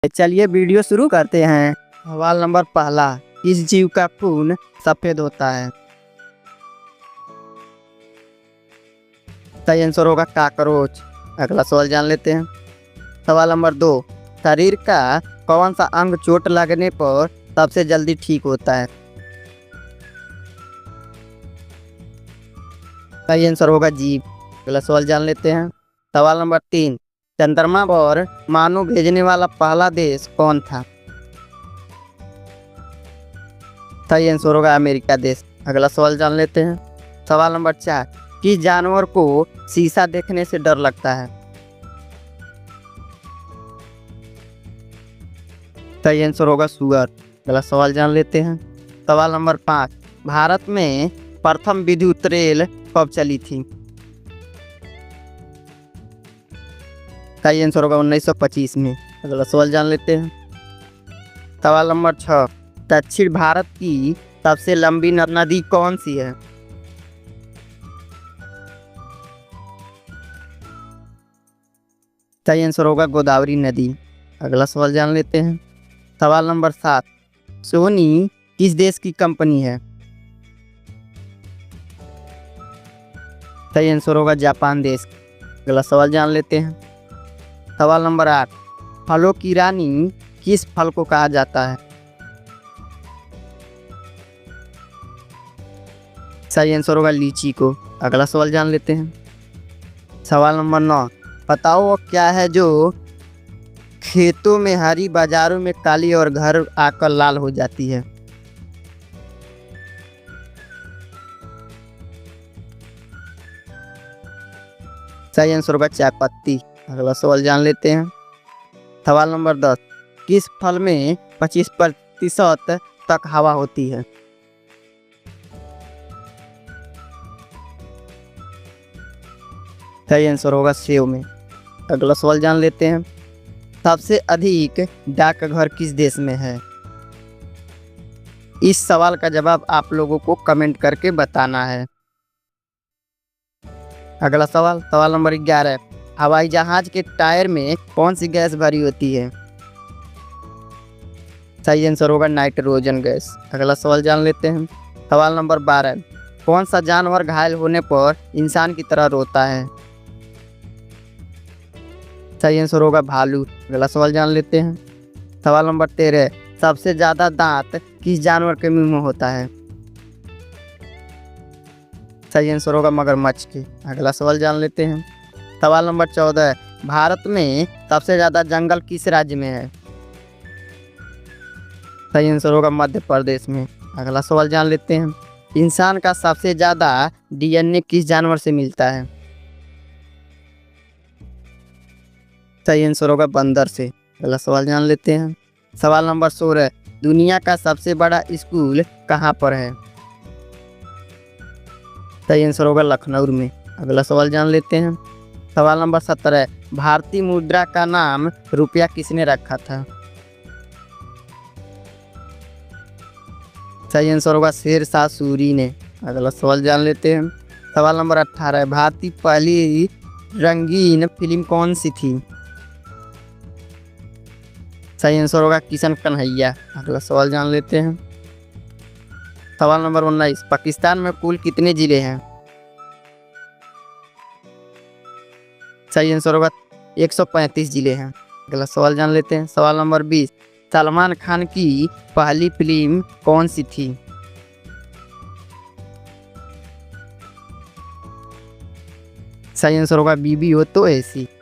चलिए वीडियो शुरू करते हैं। सवाल नंबर पहला, किस जीव का खून सफेद होता है? सही आंसर होगा काकरोच। अगला सवाल जान लेते हैं। सवाल नंबर 2, शरीर का कौन सा अंग चोट लगने पर सबसे जल्दी ठीक होता है? सही आंसर होगा जीभ। अगला सवाल जान लेते हैं। सवाल नंबर 3, चंद्रमा पर मानव भेजने वाला पहला देश कौन था? सही आंसर होगा अमेरिका देश। अगला सवाल जान लेते हैं। सवाल नंबर 4, किस जानवर को शीशा देखने से डर लगता है? सही आंसर होगा सुअर। अगला सवाल जान लेते हैं। सवाल नंबर 5, भारत में प्रथम विद्युत रेल कब चली थी? सही आंसर होगा 1925 में। अगला सवाल जान लेते हैं। सवाल नंबर 6, दक्षिण भारत की सबसे लंबी नदी कौन सी है? सही आंसर होगा गोदावरी नदी। अगला सवाल जान लेते हैं। सवाल नंबर 7, सोनी किस देश की कंपनी है? सही आंसर होगा जापान देश। अगला सवाल जान लेते हैं। सवाल नंबर 8, फलों की रानी किस फल को कहा जाता है? सही आंसर होगा लीची को। अगला सवाल जान लेते हैं। सवाल नंबर 9, बताओ वो क्या है जो खेतों में हरी, बाजारों में काली और घर आकर लाल हो जाती है? सही आंसर होगा चाय पत्ती। अगला सवाल जान लेते हैं। सवाल नंबर 10, किस फल में 25% तक हवा होती है? सही आंसर होगा सेव में। अगला सवाल जान लेते हैं। सबसे अधिक डाकघर किस देश में है? इस सवाल का जवाब आप लोगों को कमेंट करके बताना है। अगला सवाल, सवाल नंबर 11, हवाई जहाज के टायर में कौन सी गैस भरी होती है? सही आंसर होगा नाइट्रोजन गैस। अगला सवाल जान लेते हैं। सवाल नंबर 12, कौन सा जानवर घायल होने पर इंसान की तरह रोता है? सही आंसर होगा भालू। अगला सवाल जान लेते हैं। सवाल नंबर 13, सबसे ज्यादा दांत किस जानवर के मुंह में होता है? सही आंसर होगा मगरमच्छ के। अगला सवाल जान लेते हैं। सवाल नंबर 14, भारत में सबसे ज्यादा जंगल किस राज्य में है? सही आंसर होगा मध्य प्रदेश में। अगला सवाल जान लेते हैं। इंसान का सबसे ज्यादा डीएनए किस जानवर से मिलता है? सही आंसर होगा बंदर से। अगला सवाल जान लेते हैं। सवाल नंबर 16, दुनिया का सबसे बड़ा स्कूल कहाँ पर है? सही आंसर होगा लखनऊ में। अगला सवाल जान लेते हैं। सवाल नंबर 17, भारतीय मुद्रा का नाम रुपया किसने रखा था? सही आंसर होगा शेरशाह सूरी ने। अगला सवाल जान लेते हैं। सवाल नंबर 18, भारतीय पहली रंगीन फिल्म कौन सी थी? सही आंसर होगा किशन कन्हैया। अगला सवाल जान लेते हैं। सवाल नंबर 19, पाकिस्तान में कुल कितने जिले हैं? सही आंसर होगा 135 जिले हैं। अगला सवाल जान लेते हैं। सवाल नंबर 20, सलमान खान की पहली फिल्म कौन सी थी? सही आंसर होगा बीबी हो तो ऐसी।